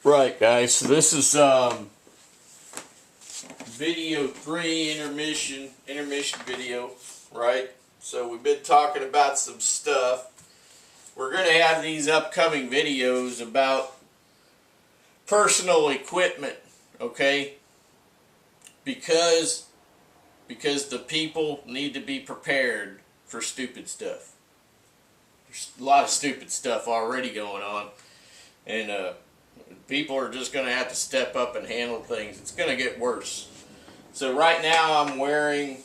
Right, guys, so this is video 3 intermission video, right? So we've been talking about some stuff. We're going to have these upcoming videos about personal equipment, okay? Because the people need to be prepared for stupid stuff. There's a lot of stupid stuff already going on, and people are just going to have to step up and handle things. It's going to get worse. So right now I'm wearing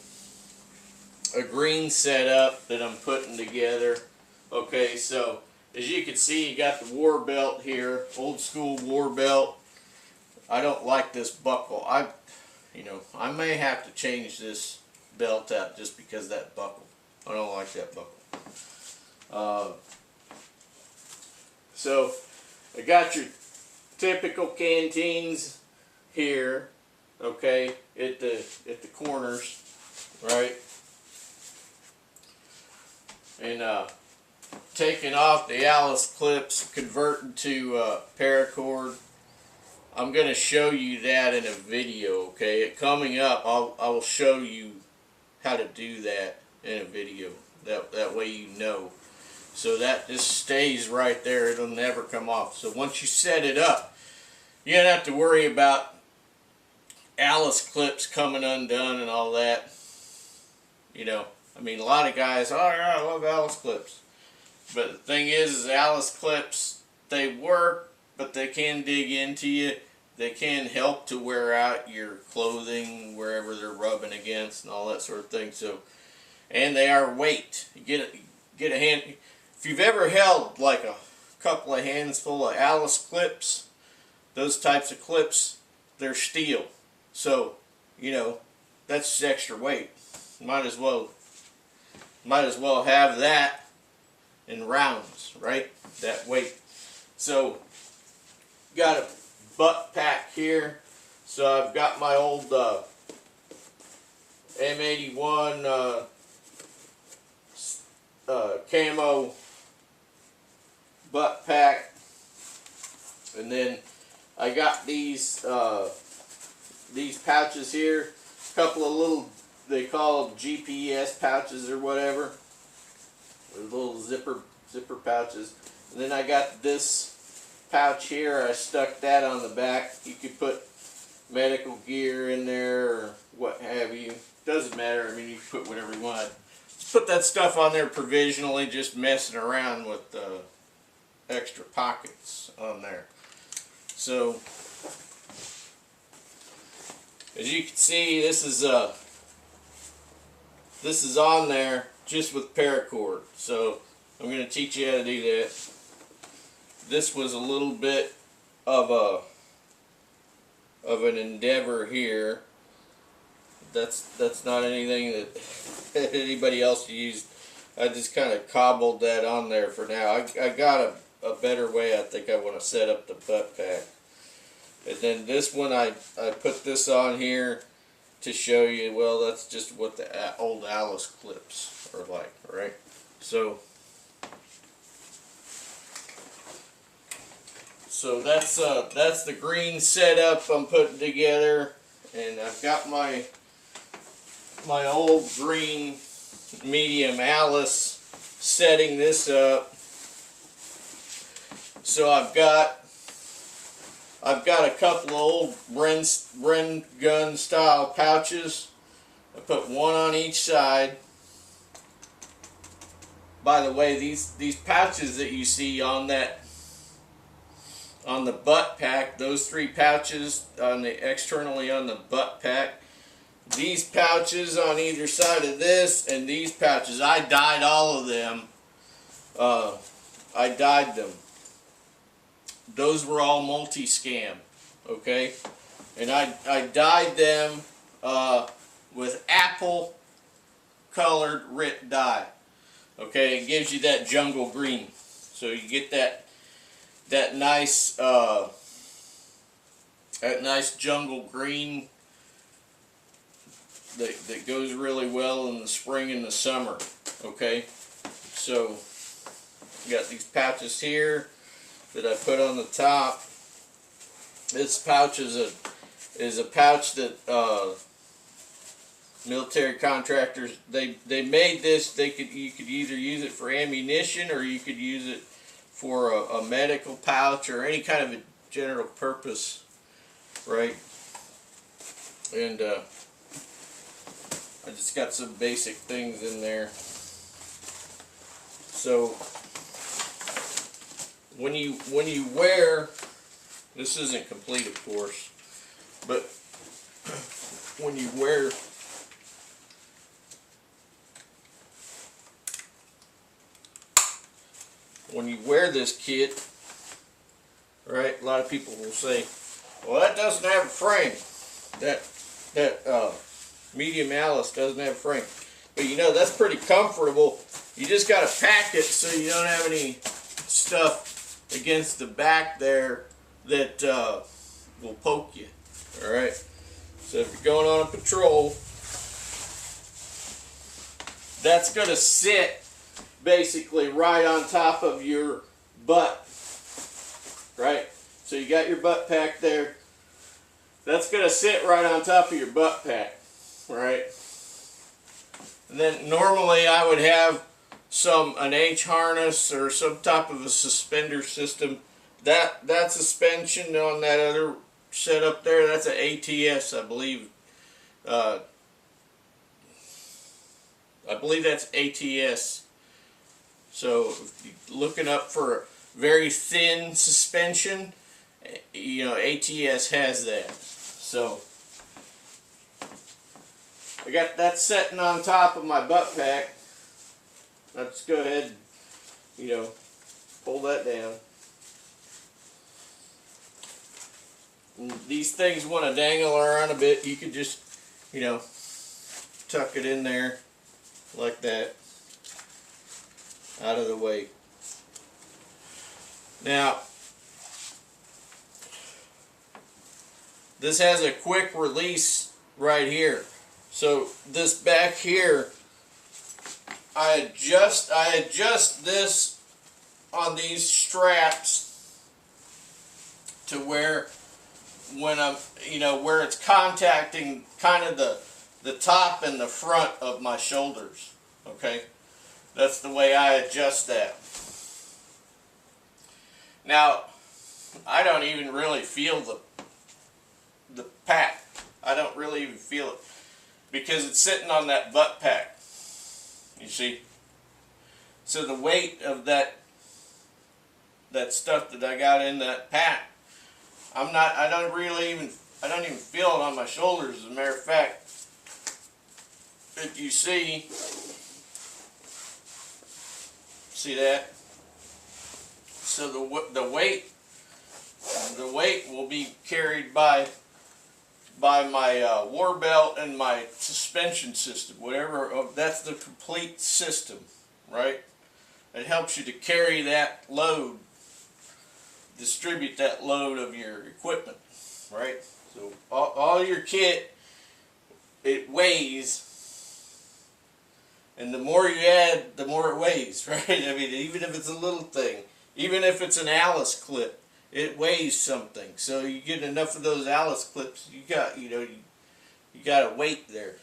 a green setup that I'm putting together. Okay, so as you can see, you got the war belt here, old school war belt. I don't like this buckle. I may have to change this belt out just because of that buckle. I don't like that buckle. So I got your typical canteens here, okay, at the corners, right? And taking off the Alice clips, converting to paracord. I'm going to show you that in a video, okay? Coming up, I will show you how to do that in a video. That way you know. So that just stays right there. It'll never come off. So once you set it up, you don't have to worry about Alice clips coming undone and all that. You know, I mean, a lot of guys, oh yeah, I love Alice clips. But the thing is Alice clips, they work, but they can dig into you. They can help to wear out your clothing wherever they're rubbing against and all that sort of thing. So, and they are weight. You get a hand. If you've ever held like a couple of hands full of Alice clips, those types of clips, they're steel. So, you know, that's just extra weight. Might as well have that in rounds, right? That weight. So, got a butt pack here. So I've got my old M81 camo butt pack, and then I got these pouches here, a couple of little, they call them GPS pouches or whatever, or little zipper pouches. And then I got this pouch here. I stuck that on the back. You could put medical gear in there or what have you. Doesn't matter. I mean, you can put whatever you want. Just put that stuff on there provisionally, just messing around with extra pockets on there. So as you can see, this is on there just with paracord. So I'm going to teach you how to do that. This was a little bit of an endeavor here. That's not anything that anybody else used. I just kind of cobbled that on there for now. I got a better way I think I want to set up the butt pack. And then this one I put this on here to show you, well, that's just what the old Alice clips are like, right? So that's the green setup I'm putting together, and I've got my old green medium Alice setting this up. So I've got a couple of old Bren gun style pouches. I put one on each side. By the way, these pouches that you see on the butt pack, those 3 pouches externally on the butt pack, these pouches on either side of this, and these pouches, I dyed all of them. I dyed them. Those were all multi-scam, okay? And I dyed them with apple colored RIT dye. Okay, it gives you that jungle green. So you get that nice jungle green that goes really well in the spring and the summer. Okay, so you got these pouches here that I put on the top. This pouch is a pouch that military contractors they made this. You could either use it for ammunition or you could use it for a medical pouch or any kind of a general purpose, right? And I just got some basic things in there. So when you wear, this isn't complete of course, but when you wear this kit, right, a lot of people will say, well, that doesn't have a frame. That medium Alice doesn't have a frame. But you know, that's pretty comfortable. You just got to pack it so you don't have any stuff against the back there that will poke you. Alright, so if you're going on a patrol, that's going to sit basically right on top of your butt. Right? So you got your butt pack there. That's going to sit right on top of your butt pack. Right? And then normally I would have an H harness or some type of a suspender system. That suspension on that other setup there, that's an ATS, I believe. I believe that's ATS. So if you're looking up for a very thin suspension, you know, ATS has that. So I got that sitting on top of my butt pack. Let's go ahead and, you know, pull that down. And these things want to dangle around a bit. You could just, you know, tuck it in there like that, out of the way. Now, this has a quick release right here. So this back here, I adjust this on these straps to where when I'm, you know, where it's contacting kind of the top and the front of my shoulders. Okay, that's the way I adjust that. Now, I don't even really feel the pack. I don't really even feel it because it's sitting on that butt pack. You see? So the weight of that stuff that I got in that pack, I don't even feel it on my shoulders. As a matter of fact, if you see that? So the weight will be carried by my war belt and my suspension system, whatever. That's the complete system, right? It helps you to carry that load, distribute that load of your equipment, right? So all your kit, it weighs, and the more you add, the more it weighs, right? I mean, even if it's a little thing, even if it's an Alice clip, it weighs something. So you get enough of those Alice clips, you got, you know, you got a weight there,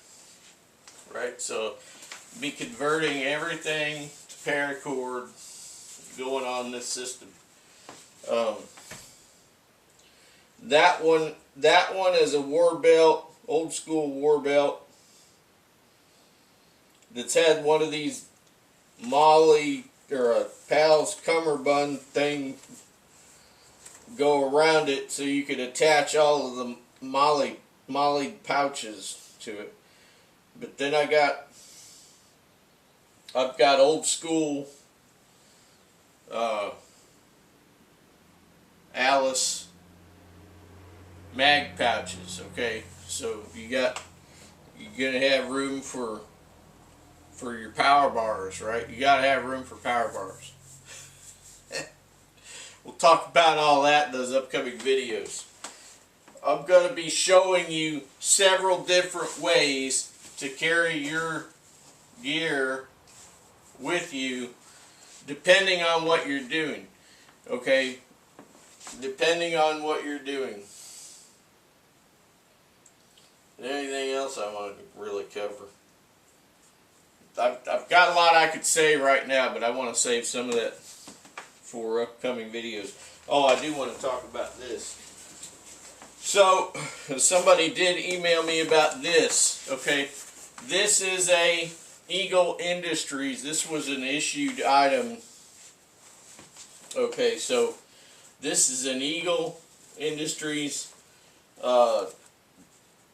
right? So be converting everything to paracord going on this system. That one is a war belt, old school war belt, that's had one of these MOLLE or a PALS cummerbund thing go around it so you could attach all of the MOLLE pouches to it. But then I've got old school Alice mag pouches. Okay, so you're gonna have room for your power bars, right? You gotta have room for power bars. We'll talk about all that in those upcoming videos. I'm going to be showing you several different ways to carry your gear with you depending on what you're doing. Okay? Depending on what you're doing. Anything else I want to really cover? I've got a lot I could say right now, but I want to save some of that for upcoming videos. Oh, I do want to talk about this. So, somebody did email me about this. Okay, this is a Eagle Industries. This was an issued item. Okay, so this is an Eagle Industries.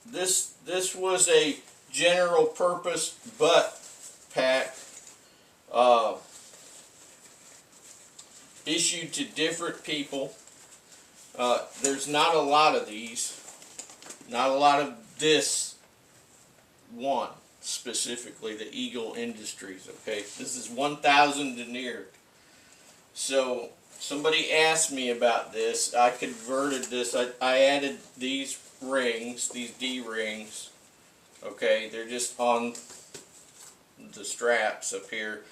This was a general purpose butt pack issued to different people. There's not a lot of these. Not a lot of this one specifically, the Eagle Industries. Okay, this is 1,000 denier. So somebody asked me about this. I converted this. I added these rings, these D rings. Okay, they're just on the straps up here,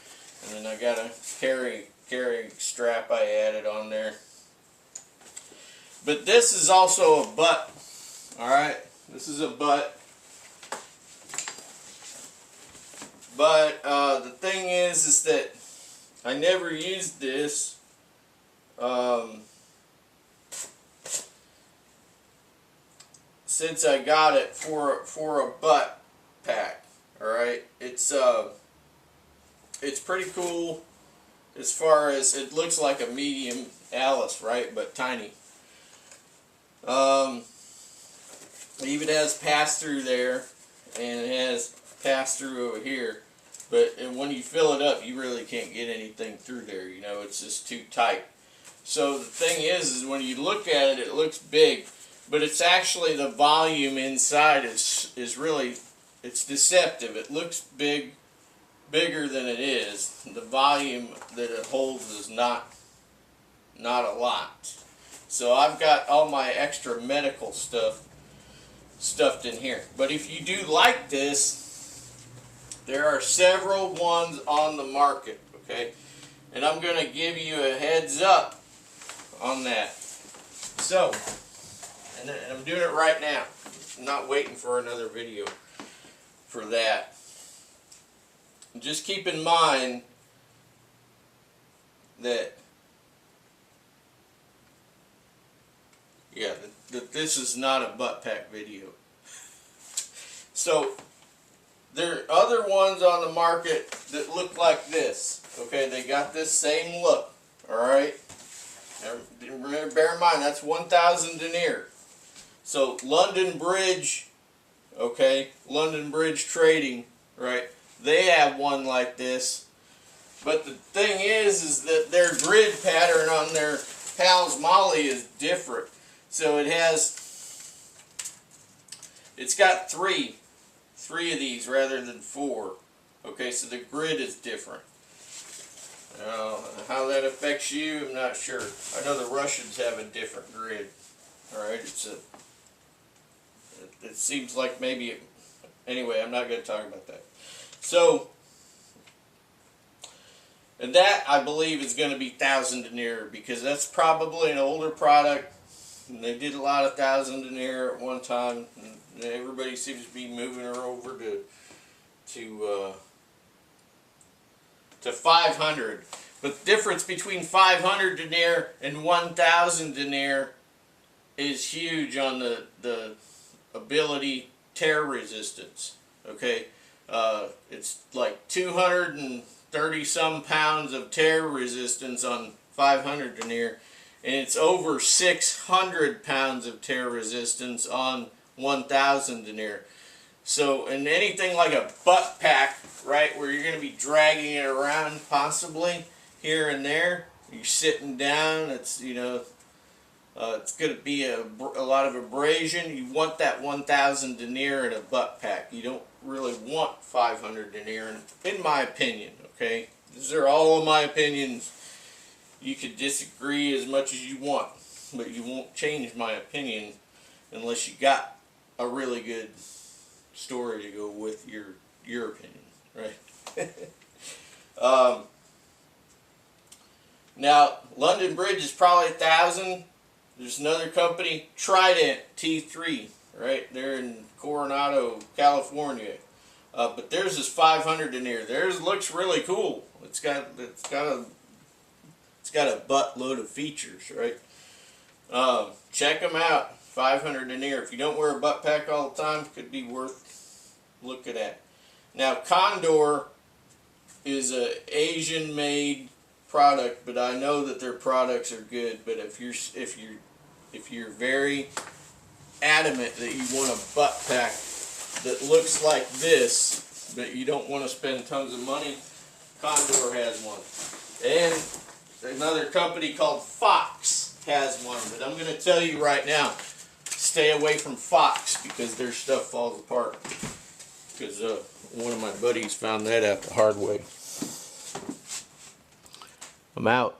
and then I got a carrying strap I added on there. But this is also a butt. Alright, this is a butt. But the thing is that I never used this. Since I got it for a butt pack. Alright, it's pretty cool as far as it looks like a medium Alice, right, but tiny. It even has pass through there, and it has pass through over here, but when you fill it up you really can't get anything through there, you know, it's just too tight. So the thing is when you look at it, it looks big, but it's actually the volume inside is really, it's deceptive. It looks bigger than it is. The volume that it holds is not a lot. So I've got all my extra medical stuff stuffed in here. But if you do like this, there are several ones on the market, okay? And I'm going to give you a heads up on that. So, and I'm doing it right now. I'm not waiting for another video for that. Just keep in mind that that this is not a butt pack video. So there are other ones on the market that look like this. Okay, they got this same look. Alright? Remember, bear in mind that's 1,000 denier. So London Bridge, okay, London Bridge Trading, right? They have one like this. But the thing is that their grid pattern on their Pals MOLLE is different. So it's got three of these rather than 4. Okay, so the grid is different. How that affects you, I'm not sure. I know the Russians have a different grid. Alright, it seems like maybe, anyway, I'm not going to talk about that. So, and that I believe is going to be 1,000 denier, because that's probably an older product. And they did a lot of 1,000 denier at one time, and everybody seems to be moving her over to 500. But the difference between 500 denier and 1,000 denier is huge on the ability tear resistance. Okay, it's like 230 some pounds of tear resistance on 500 denier. And it's over 600 pounds of tear resistance on 1,000 denier. So, in anything like a butt pack, right, where you're going to be dragging it around possibly here and there, you're sitting down, it's, you know, it's going to be a lot of abrasion. You want that 1,000 denier in a butt pack. You don't really want 500 denier, in my opinion, okay? These are all of my opinions. You could disagree as much as you want, but you won't change my opinion unless you got a really good story to go with your opinion, right? Now, London Bridge is probably 1,000. There's another company, Trident T3, right there in Coronado, California. But theirs is 500 denier. Theirs looks really cool. It's got a buttload of features, right? Check them out. 500 denier. If you don't wear a butt pack all the time, could be worth looking at. Now, Condor is a Asian-made product, but I know that their products are good. But if you're very adamant that you want a butt pack that looks like this, but you don't want to spend tons of money, Condor has one. And another company called Fox has one, but I'm going to tell you right now, stay away from Fox because their stuff falls apart. Because one of my buddies found that out the hard way. I'm out.